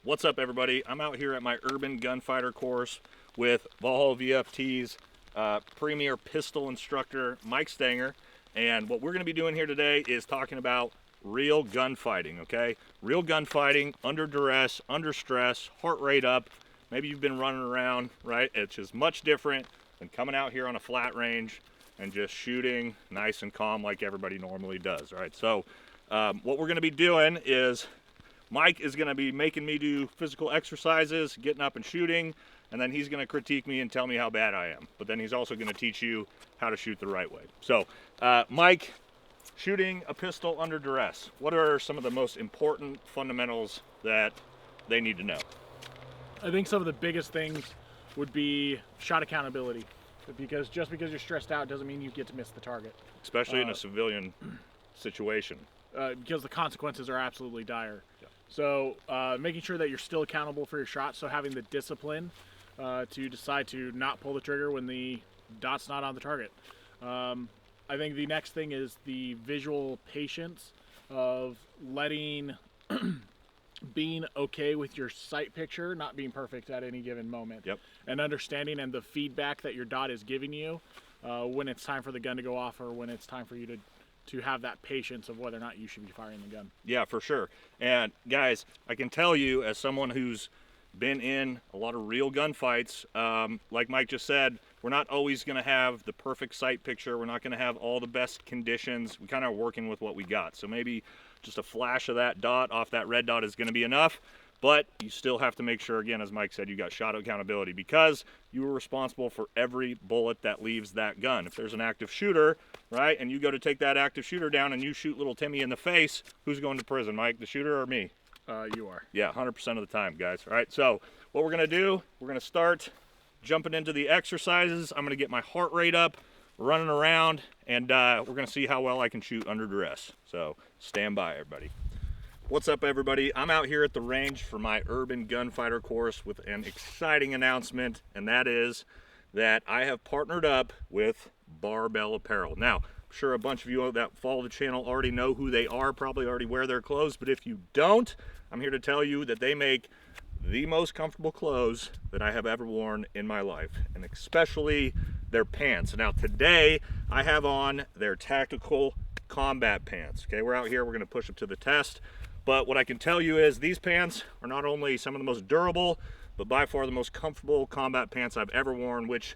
What's up, everybody? I'm out here at my urban gunfighter course with Valhalla VFT's premier pistol instructor, Mike Stanger. And what we're going to be doing here today is talking about real gunfighting, okay? Real gunfighting, under duress, under stress, heart rate up. Maybe you've been running around, right? It's just much different than coming out here on a flat range and just shooting nice and calm like everybody normally does, right? So what we're going to be doing is Mike is going to be making me do physical exercises, getting up and shooting, and then he's going to critique me and tell me how bad I am. But then he's also going to teach you how to shoot the right way. So, Mike, shooting a pistol under duress, what are some of the most important fundamentals that they need to know? I think some of the biggest things would be shot accountability. Because just because you're stressed out doesn't mean you get to miss the target. Especially in a civilian situation. Because the consequences are absolutely dire. Yeah. So making sure that you're still accountable for your shots, so having the discipline to decide to not pull the trigger when the dot's not on the target. I think the next thing is the visual patience of letting, being okay with your sight picture not being perfect at any given moment. Yep. And understanding and the feedback that your dot is giving you when it's time for the gun to go off or when it's time for you to have that patience of whether or not you should be firing the gun. Yeah, for sure. And guys, I can tell you as someone who's been in a lot of real gunfights, like Mike just said, we're not always going to have the perfect sight picture. We're not going to have all the best conditions. We kind of are working with what we got. So maybe just a flash of that dot off that red dot is going to be enough. But you still have to make sure, again, as Mike said, you got shot accountability because you are responsible for every bullet that leaves that gun. If there's an active shooter, right, and you go to take that active shooter down and you shoot little Timmy in the face, who's going to prison, Mike, the shooter or me? You are. Yeah, 100% of the time, guys. All right, so what we're going to do, we're going to start jumping into the exercises. I'm going to get my heart rate up, running around, and we're going to see how well I can shoot under duress. So stand by, everybody. What's up, everybody? I'm out here at the range for my urban gunfighter course with an exciting announcement, and that is that I have partnered up with Barbell Apparel. Now, I'm sure a bunch of you that follow the channel already know who they are, probably already wear their clothes, but if you don't, I'm here to tell you that they make the most comfortable clothes that I have ever worn in my life, and especially their pants. Now, today, I have on their tactical combat pants. Okay, we're out here, we're gonna push up to the test. But what I can tell you is these pants are not only some of the most durable, but by far the most comfortable combat pants I've ever worn, which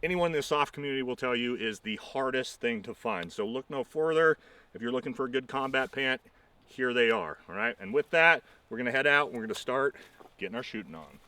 anyone in the soft community will tell you is the hardest thing to find. So look no further. If you're looking for a good combat pant, here they are, all right? And with that, we're gonna head out and we're gonna start getting our shooting on.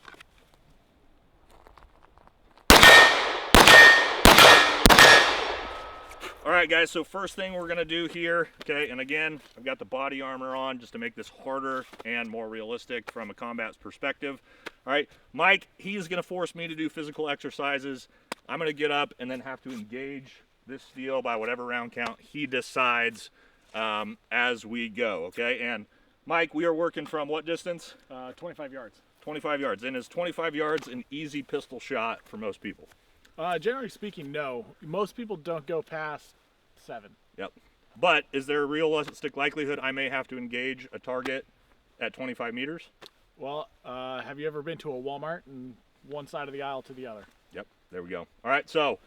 All right, guys, so first thing we're gonna do here, okay, and again, I've got the body armor on just to make this harder and more realistic from a combat perspective. All right, Mike, he's gonna force me to do physical exercises. I'm gonna get up and then have to engage this steel by whatever round count he decides as we go, okay? And Mike, we are working from what distance? 25 yards. 25 yards, and is 25 yards an easy pistol shot for most people? Generally speaking, no. Most people don't go past 7. Yep. But is there a realistic likelihood I may have to engage a target at 25 meters? Well, have you ever been to a Walmart and one side of the aisle to the other? Yep, there we go. All right, so,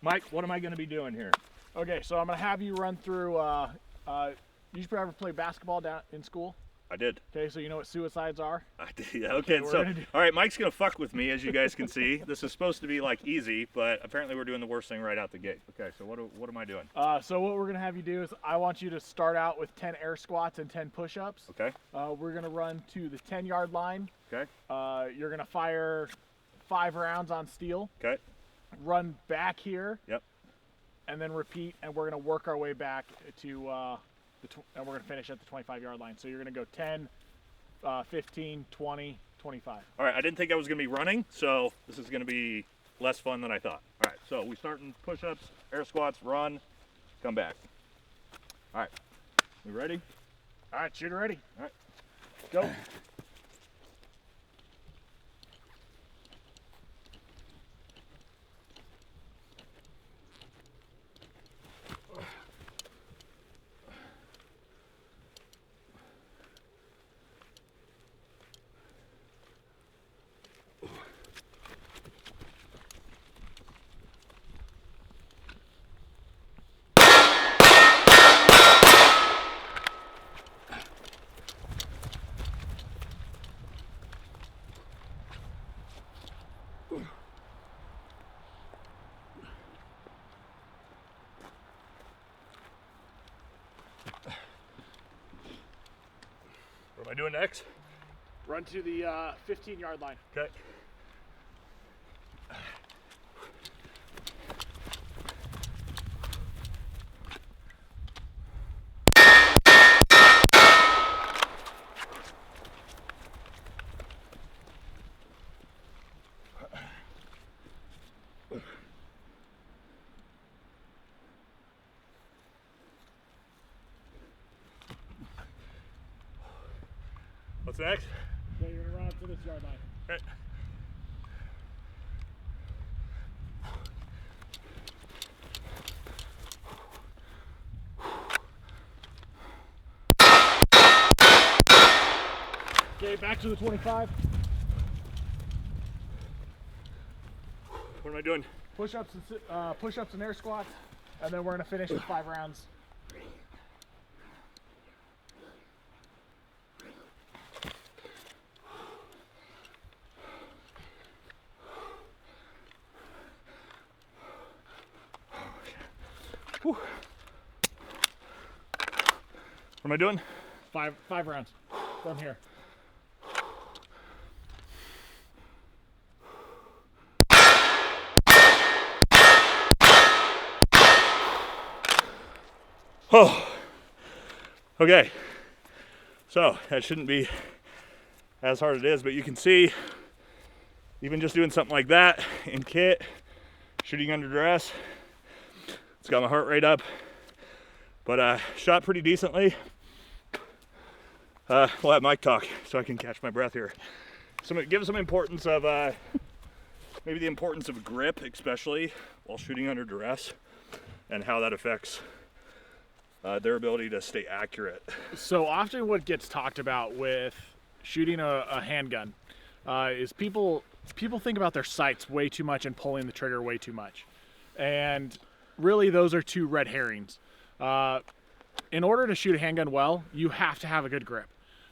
Mike, what am I going to be doing here? Okay, so I'm going to have you run through, you should ever play basketball down in school? I did. Okay, so you know what suicides are? I did, yeah. Okay, so, all right, Mike's going to fuck with me, as you guys can see. This is supposed to be, like, easy, but apparently we're doing the worst thing right out the gate. Okay, so what am I doing? So what we're going to have you do is I want you to start out with 10 air squats and 10 push-ups. Okay. We're going to run to the 10-yard line. Okay. You're going to fire 5 rounds on steel. Okay. Run back here. Yep. And then repeat, and we're going to work our way back to, and we're going to finish at the 25-yard line. So you're going to go 10, 15, 20, 25. All right, I didn't think I was going to be running, so this is going to be less fun than I thought. All right, so we start in push-ups, air squats, run, come back. All right, we ready? All right, shooter ready. All right. Go. doing next? Run to the 15-yard line. Okay. What's next? So you're gonna run up to this yard line. Okay. Okay, back to the 25. What am I doing? Push-ups and air squats, and then we're gonna finish with 5 rounds. Whew. What am I doing? Five rounds from here. Oh, okay. So that shouldn't be as hard as it is, but you can see even just doing something like that in kit, shooting under duress, it's got my heart rate up, but shot pretty decently. We'll have Mike talk so I can catch my breath here. Give some importance of maybe the importance of grip, especially while shooting under duress, and how that affects their ability to stay accurate. So often what gets talked about with shooting a handgun is people think about their sights way too much and pulling the trigger way too much. And really those are two red herrings. In order to shoot a handgun well, you have to have a good grip.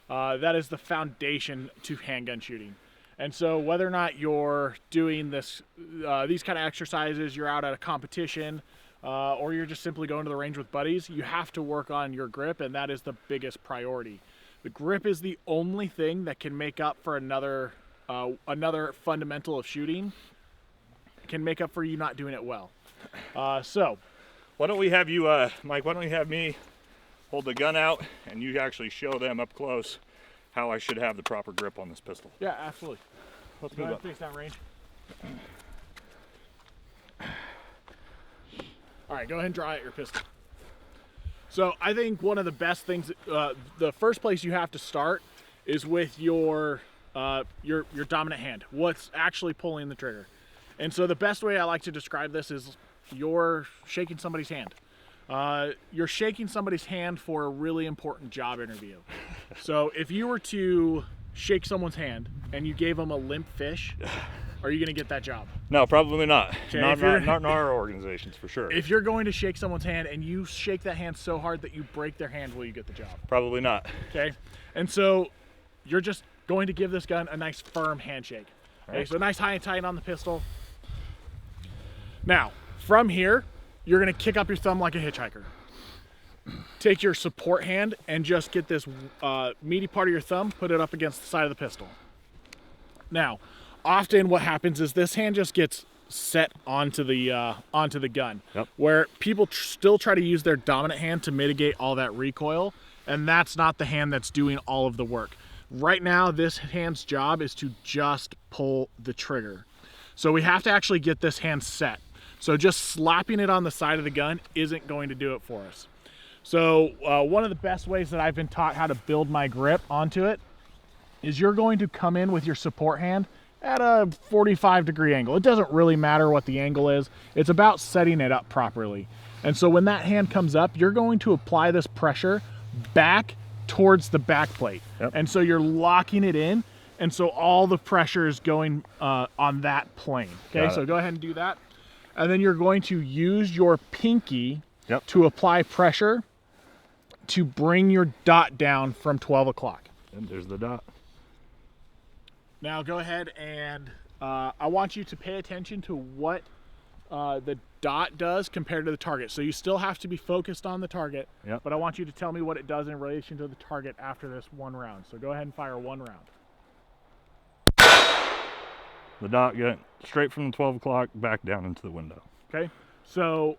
That is the foundation to handgun shooting. And so whether or not you're doing these kind of exercises, you're out at a competition, or you're just simply going to the range with buddies, you have to work on your grip, and that is the biggest priority. The grip is the only thing that can make up for another fundamental of shooting, can make up for you not doing it well. So why don't we have you, Mike, why don't you have me hold the gun out and you actually show them up close how I should have the proper grip on this pistol. Yeah, absolutely. Let's Go move ahead and face down range. All right, go ahead and draw out your pistol. So I think one of the best things, the first place you have to start is with your dominant hand. What's actually pulling the trigger? And so the best way I like to describe this is you're shaking somebody's hand. You're shaking somebody's hand for a really important job interview. So if you were to shake someone's hand and you gave them a limp fish, are you going to get that job? No, probably not. Okay, Not in our organizations, for sure. If you're going to shake someone's hand and you shake that hand so hard that you break their hand, will you get the job? Probably not. Okay, and so you're just going to give this gun a nice firm handshake. Okay, Right. so nice high and tight on the pistol. Now, from here, you're going to kick up your thumb like a hitchhiker. Take your support hand and just get this meaty part of your thumb, put it up against the side of the pistol. Now, often what happens is this hand just gets set onto the gun, Yep. where people still try to use their dominant hand to mitigate all that recoil, and that's not the hand that's doing all of the work. Right now, this hand's job is to just pull the trigger. So we have to actually get this hand set. So just slapping it on the side of the gun isn't going to do it for us. So one of the best ways that I've been taught how to build my grip onto it is you're going to come in with your support hand at a 45-degree angle. It doesn't really matter what the angle is. It's about setting it up properly. And so when that hand comes up, you're going to apply this pressure back towards the back plate. Yep. And so you're locking it in. And so all the pressure is going on that plane. Okay, so go ahead and do that. And then you're going to use your pinky Yep. to apply pressure to bring your dot down from 12 o'clock. And there's the dot. Now go ahead and I want you to pay attention to what the dot does compared to the target. So you still have to be focused on the target, Yep. but I want you to tell me what it does in relation to the target after this one round. So go ahead and fire one round. The dot got straight from the 12 o'clock back down into the window. Okay. So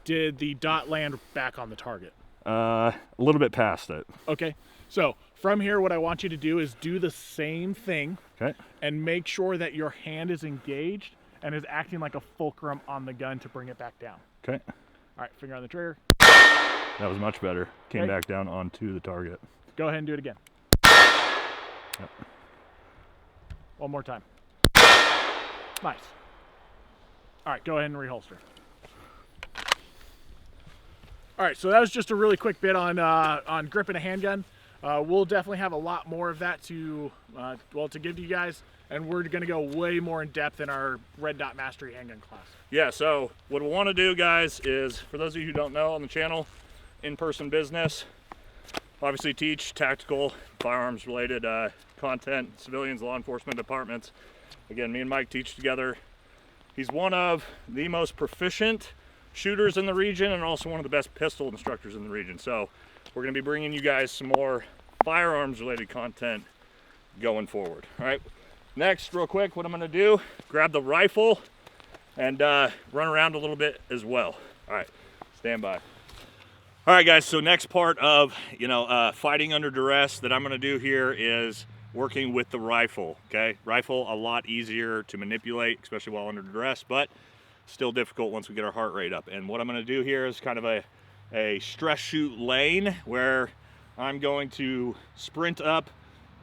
did the dot land back on the target? A little bit past it. Okay. So from here, what I want you to do is do the same thing. Okay. And make sure that your hand is engaged and is acting like a fulcrum on the gun to bring it back down. Okay. All right, finger on the trigger. That was much better. Came Okay. back down onto the target. Go ahead and do it again. Yep. One more time. Nice. All right, go ahead and reholster. All right, so that was just a really quick bit on gripping a handgun. We'll definitely have a lot more of that to give to you guys, and we're going to go way more in depth in our Red Dot Mastery handgun class. Yeah, so what we want to do, guys, is for those of you who don't know on the channel, in-person business, obviously teach tactical, firearms related content, civilians, law enforcement departments. Again, me and Mike teach together. He's one of the most proficient shooters in the region and also one of the best pistol instructors in the region. So we're going to be bringing you guys some more firearms related content going forward. All right, next, real quick, what I'm going to do, grab the rifle and run around a little bit as well. All right, stand by. All right, guys, so next part of fighting under duress that I'm going to do here is working with the rifle. Okay, rifle a lot easier to manipulate, especially while under duress, but still difficult once we get our heart rate up. And what I'm going to do here is kind of a stress shoot lane where I'm going to sprint up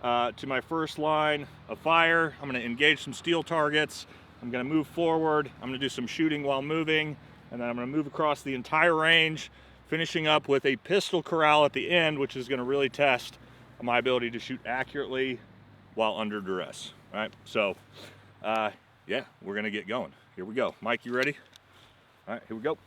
to my first line of fire. I'm going to engage some steel targets. I'm going to move forward. I'm going to do some shooting while moving, and then I'm going to move across the entire range, finishing up with a pistol corral at the end, which is going to really test my ability to shoot accurately while under duress. All right, so yeah, we're going to get going. Here we go. Mike, you ready? All right, here we go.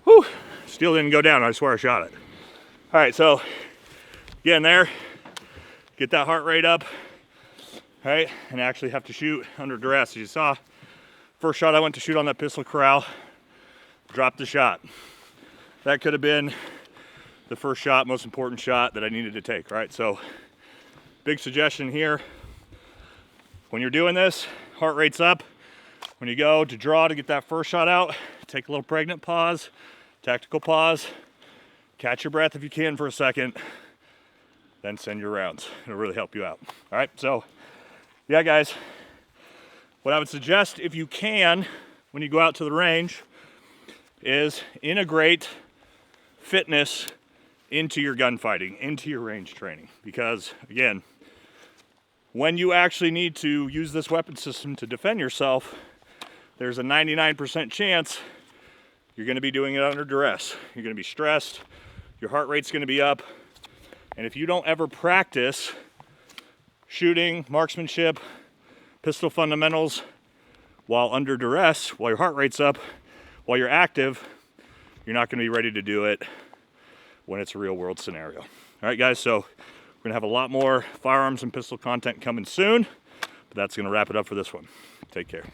Whew, still didn't go down. I swear I shot it. All right, so get in there, get that heart rate up, all right, and actually have to shoot under duress. As you saw, first shot I went to shoot on that pistol corral, dropped the shot. That could have been the first shot, most important shot that I needed to take, right? So big suggestion here, when you're doing this, heart rate's up. When you go to draw to get that first shot out, take a little pregnant pause, tactical pause, catch your breath if you can for a second, then send your rounds. It'll really help you out. All right, so yeah, guys, what I would suggest if you can, when you go out to the range, is integrate fitness into your gunfighting, into your range training. Because again, when you actually need to use this weapon system to defend yourself, there's a 99% chance you're going to be doing it under duress. You're going to be stressed, your heart rate's going to be up, and if you don't ever practice shooting, marksmanship, pistol fundamentals while under duress, while your heart rate's up, while you're active, you're not going to be ready to do it when it's a real world scenario. All right, guys, so we're going to have a lot more firearms and pistol content coming soon, but that's going to wrap it up for this one. Take care.